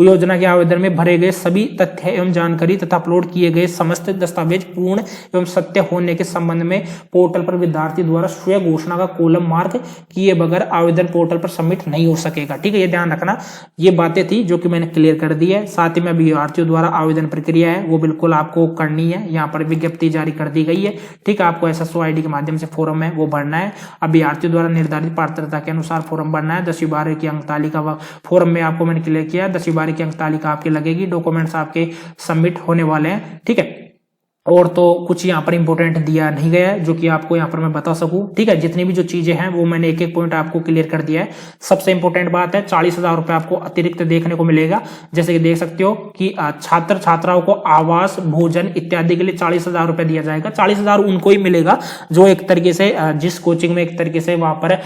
योजना के आवेदन में भरे गए सभी तथ्य एवं जानकारी तथा अपलोड किए गए समस्त दस्तावेज पूर्ण एवं सत्य होने के संबंध में पोर्टल पर विद्यार्थी द्वारा स्वयं घोषणा का कॉलम मार्क किए बगैर आवेदन पोर्टल पर सबमिट नहीं हो सकेगा। ठीक है, ये ध्यान रखना। ये बातें थी जो कि मैंने क्लियर कर दी है। साथ ही में अभ्यर्थियों द्वारा आवेदन प्रक्रिया है वो बिल्कुल आपको करनी है। यहाँ पर विज्ञप्ति जारी कर दी गई है। ठीक है, आपको SSO ID के माध्यम से फॉर्म है वो भरना है। अभ्यर्थियों द्वारा निर्धारित पात्रता के अनुसार फॉर्म भरना है। 10वीं 12वीं की अंक तालिका फॉर्म में आपको मैंने क्लियर किया, 10वीं 12वीं की अंक तालिका आपकी लगेगी, डॉक्यूमेंट्स आपके सबमिट होने वाले हैं। ठीक है, और तो कुछ यहाँ पर इंपॉर्टेंट दिया नहीं गया है जो कि आपको यहाँ पर मैं बता सकूं। ठीक है, जितनी भी जो चीजें हैं वो मैंने एक एक पॉइंट आपको क्लियर कर दिया है। सबसे इंपॉर्टेंट बात है 40,000 रुपए आपको अतिरिक्त देखने को मिलेगा। जैसे कि देख सकते हो कि छात्र छात्राओं को आवास, भोजन इत्यादि के लिए 40,000 रुपए दिया जाएगा। 40,000 उनको ही मिलेगा जो एक तरीके से जिस कोचिंग में एक तरीके से वहां पर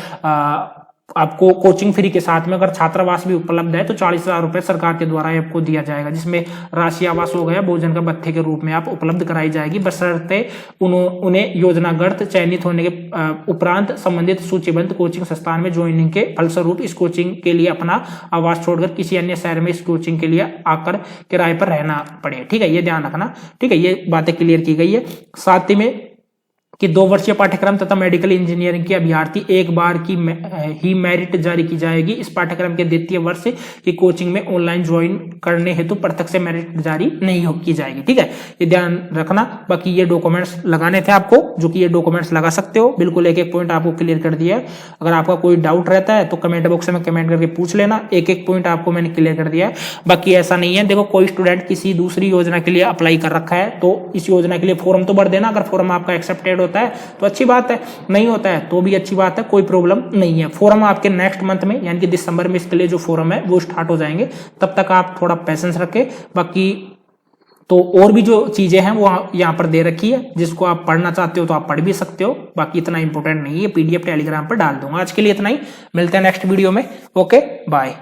आपको कोचिंग फ्री के साथ में अगर छात्रावास भी उपलब्ध है तो 40,000 रुपए सरकार के द्वारा आपको दिया जाएगा, जिसमें राशि आवास हो गया, भोजन का भत्ते के रूप में आप उपलब्ध कराई जाएगी, बशर्ते उन्हें योजनागत चयनित होने के उपरांत संबंधित सूचीबद्ध कोचिंग संस्थान में ज्वाइनिंग के फलस्वरूप इस कोचिंग के लिए अपना आवास छोड़कर किसी अन्य शहर में इस कोचिंग के लिए आकर किराए पर रहना पड़े। ठीक है, ये ध्यान रखना। ठीक है, ये बातें क्लियर की गई है। साथ ही में कि 2 वर्षीय पाठ्यक्रम तथा मेडिकल इंजीनियरिंग के अभ्यर्थी एक बार की ही मेरिट जारी की जाएगी। इस पाठ्यक्रम के द्वितीय वर्ष की कोचिंग में ऑनलाइन ज्वाइन करने हेतु पृथक से मेरिट जारी नहीं की जाएगी। ठीक है, ये ध्यान रखना। बाकी ये डॉक्यूमेंट्स लगाने थे आपको, जो कि ये डॉक्यूमेंट्स लगा सकते हो। बिल्कुल एक एक पॉइंट आपको क्लियर कर दिया है। अगर आपका कोई डाउट रहता है तो कमेंट बॉक्स में कमेंट करके पूछ लेना। एक एक पॉइंट आपको मैंने क्लियर कर दिया है। बाकी ऐसा नहीं है, देखो कोई स्टूडेंट किसी दूसरी योजना के लिए अप्लाई कर रखा है तो इस योजना के लिए फॉर्म तो भर देना। अगर फॉर्म आपका एक्सेप्टेड होता है तो अच्छी बात है, नहीं होता है तो भी अच्छी बात है, कोई प्रॉब्लम नहीं है। फॉर्म आपके नेक्स्ट मंथ में यानी कि दिसंबर में इसके लिए जो फॉर्म है वो स्टार्ट हो जाएंगे, तब तक आप थोड़ा पेशेंस रखें। बाकी तो और भी जो चीजें हैं वो यहाँ पर दे रखी है, जिसको आप पढ़ना चाहते हो तो आप पढ़ भी सकते हो। बाकी इतना इंपॉर्टेंट नहीं है, PDF टेलीग्राम पर डाल दूंगा। आज के लिए इतना ही, मिलते हैं नेक्स्ट वीडियो में। Okay, bye.